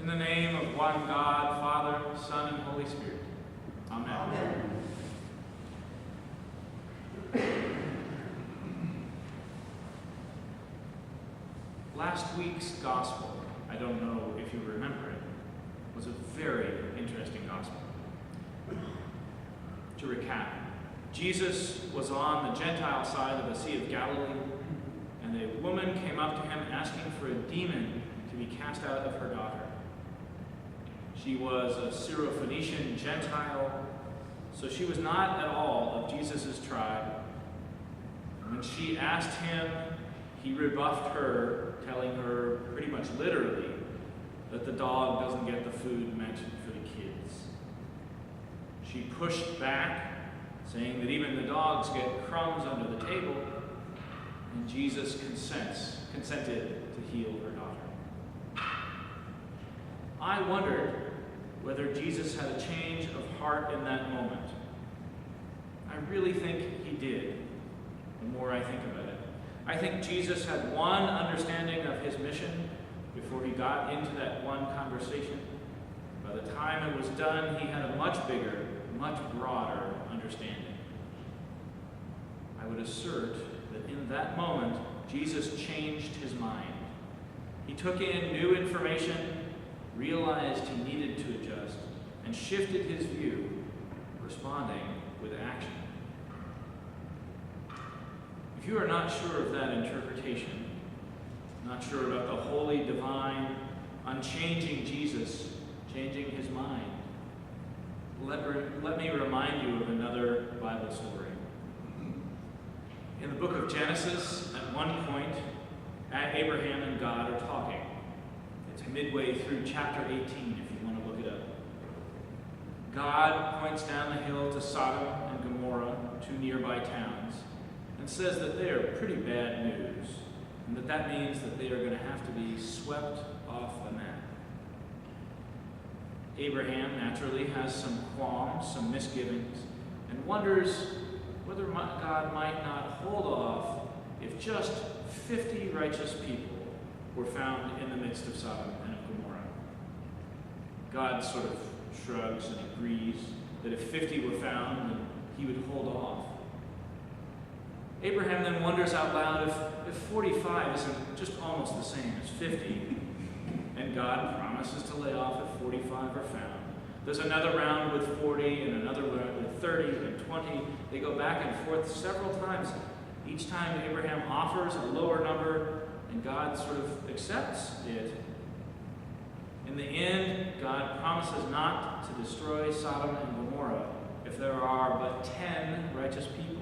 In the name of one God, Father, Son, and Holy Spirit. Amen. Amen. Last week's gospel, I don't know if you remember it, was a very interesting gospel. To recap, Jesus was on the Gentile side of the Sea of Galilee, and a woman came up to him asking for a demon to be cast out of her daughter. She was a Syrophoenician Gentile, so she was not at all of Jesus' tribe. When she asked him, he rebuffed her, telling her pretty much literally that the dog doesn't get the food meant for the kids. She pushed back, saying that even the dogs get crumbs under the table, and Jesus consented to heal her daughter. I wondered whether Jesus had a change of heart in that moment. I really think he did, the more I think about it. I think Jesus had one understanding of his mission before he got into that one conversation. By the time it was done, he had a much bigger, much broader understanding. I would assert that in that moment, Jesus changed his mind. He took in new information, realized he needed to adjust, and shifted his view, responding with action. If you are not sure of that interpretation, not sure about the holy, divine, unchanging Jesus changing his mind, let me remind you of another Bible story. In the book of Genesis, at one point, Abraham and God are talking. It's midway through chapter 18, if you want to look it up. God points down the hill to Sodom and Gomorrah, two nearby towns, and says that they are pretty bad news, and that means that they are going to have to be swept off the map. Abraham naturally has some qualms, some misgivings, and wonders whether God might not hold off if just 50 righteous people were found in the midst of Sodom and Gomorrah. God sort of shrugs and agrees that if 50 were found, then he would hold off. Abraham then wonders out loud if 45 isn't just almost the same as 50, and God promises to lay off if 45 are found. There's another round with 40 and another round with 30 and 20. They go back and forth several times. Each time Abraham offers a lower number, and God sort of accepts it. In the end, God promises not to destroy Sodom and Gomorrah if there are but 10 righteous people.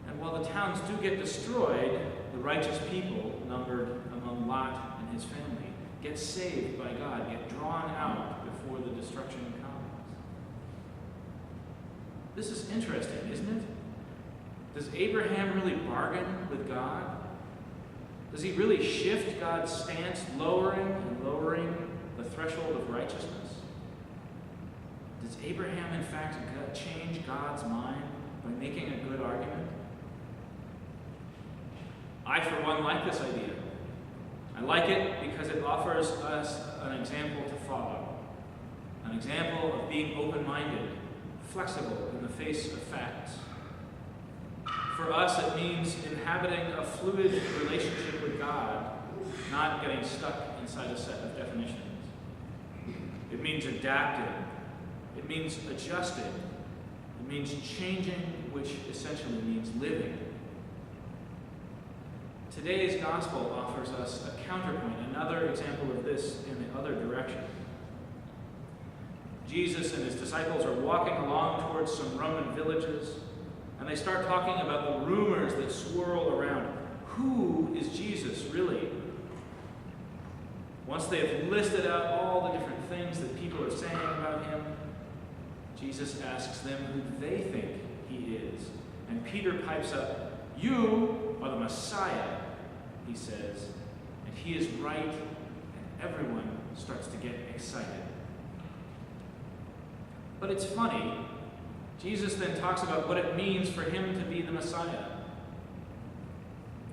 And while the towns do get destroyed, the righteous people, numbered among Lot and his family, get saved by God, get drawn out before the destruction comes. This is interesting, isn't it? Does Abraham really bargain with God? Does he really shift God's stance, lowering and lowering the threshold of righteousness? Does Abraham, in fact, change God's mind by making a good argument? I, for one, like this idea. I like it because it offers us an example to follow, an example of being open-minded, flexible in the face of facts. For us, it means inhabiting a fluid relationship with God, not getting stuck inside a set of definitions. It means adapting. It means adjusting. It means changing, which essentially means living. Today's gospel offers us a counterpoint, another example of this in the other direction. Jesus and his disciples are walking along towards some Roman villages, and they start talking about the rumors that swirl around. Who is Jesus really? Once they have listed out all the different things that people are saying about him, Jesus asks them who they think he is. And Peter pipes up, "You are the Messiah," he says. And he is right, and everyone starts to get excited. But it's funny, Jesus then talks about what it means for him to be the Messiah.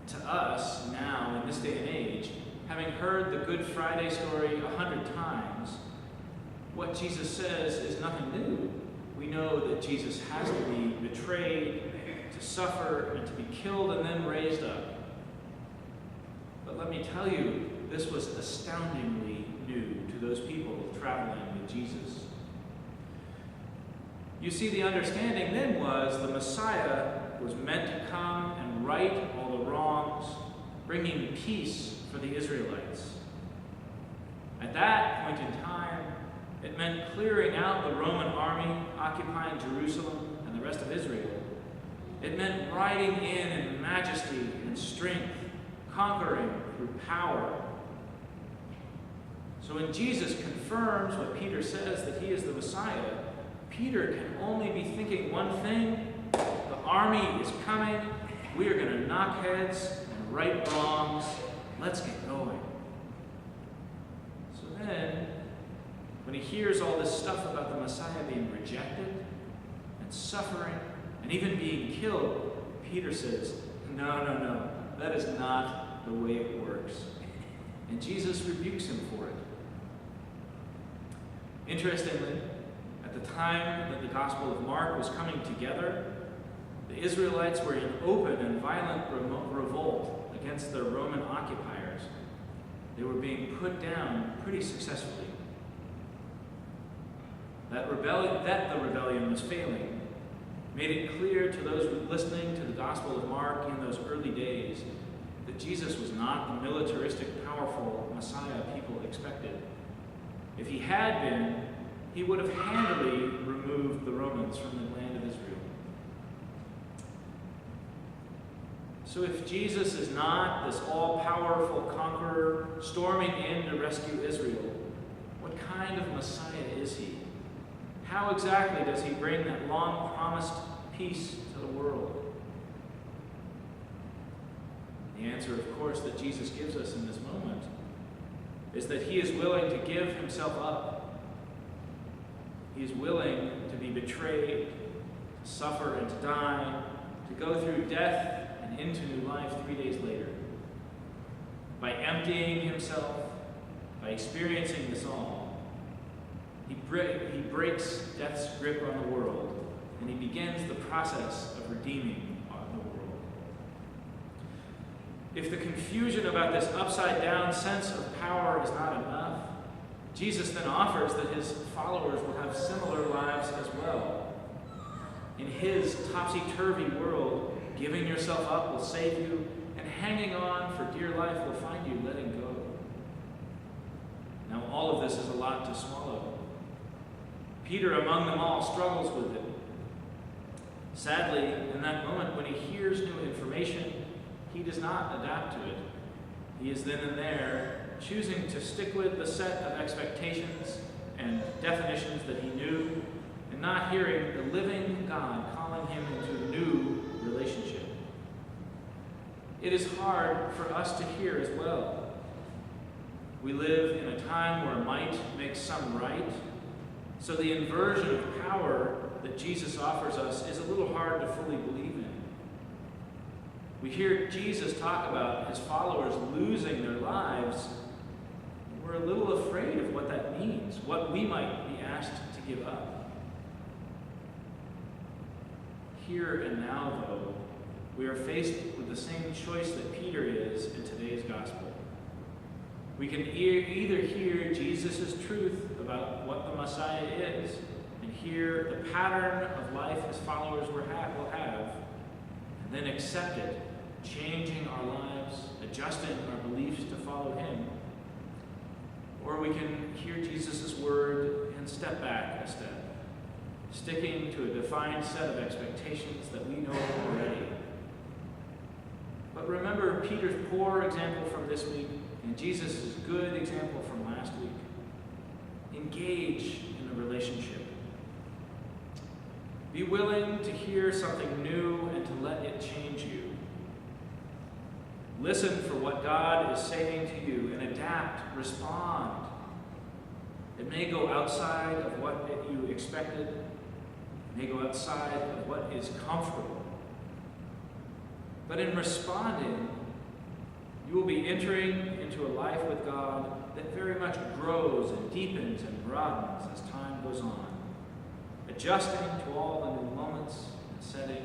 To us, now, in this day and age, having heard the Good Friday story 100 times, what Jesus says is nothing new. We know that Jesus has to be betrayed, to suffer, and to be killed, and then raised up. But let me tell you, this was astoundingly new to those people traveling with Jesus. You see, the understanding then was the Messiah was meant to come and right all the wrongs, bringing peace for the Israelites. At that point in time, it meant clearing out the Roman army occupying Jerusalem and the rest of Israel. It meant riding in majesty and strength, conquering through power. So when Jesus confirms what Peter says, that he is the Messiah, Peter can only be thinking one thing: the army is coming, we are going to knock heads and right wrongs, let's get going. So then, when he hears all this stuff about the Messiah being rejected and suffering and even being killed, Peter says, no, that is not the way it works. And Jesus rebukes him for it. Interestingly, at the time that the Gospel of Mark was coming together, the Israelites were in open and violent revolt against their Roman occupiers. They were being put down pretty successfully. That the rebellion was failing made it clear to those listening to the Gospel of Mark in those early days that Jesus was not the militaristic, powerful Messiah people expected. If he had been, he would have handily removed the Romans from the land of Israel. So if Jesus is not this all-powerful conqueror storming in to rescue Israel, what kind of Messiah is he? How exactly does he bring that long-promised peace to the world? The answer, of course, that Jesus gives us in this moment is that he is willing to give himself up. He is willing to be betrayed, to suffer and to die, to go through death and into new life 3 days later. By emptying himself, by experiencing this all, he breaks death's grip on the world, and he begins the process of redeeming the world. If the confusion about this upside-down sense of power is not enough, Jesus then offers that his followers will have similar lives as well. In his topsy-turvy world, giving yourself up will save you, and hanging on for dear life will find you letting go. Now, all of this is a lot to swallow. Peter, among them all, struggles with it. Sadly, in that moment when he hears new information, he does not adapt to it. He is then and there choosing to stick with the set of expectations and definitions that he knew, and not hearing the living God calling him into a new relationship. It is hard for us to hear as well. We live in a time where might makes some right, so the inversion of power that Jesus offers us is a little hard to fully believe in. We hear Jesus talk about his followers losing their lives. We're a little afraid of what that means, what we might be asked to give up. Here and now, though, we are faced with the same choice that Peter is in today's gospel. We can either hear Jesus' truth about what the Messiah is, and hear the pattern of life his followers will have, and then accept it, changing our lives, adjusting our beliefs to follow him. Or we can hear Jesus' word and step back a step, sticking to a defined set of expectations that we know already. But remember Peter's poor example from this week and Jesus' good example from last week. Engage in the relationship. Be willing to hear something new and to let it change you. Listen for what God is saying to you and adapt, respond. It may go outside of what you expected. It may go outside of what is comfortable. But in responding, You will be entering into a life with God that very much grows and deepens and broadens as time goes on, adjusting to all the new moments and setting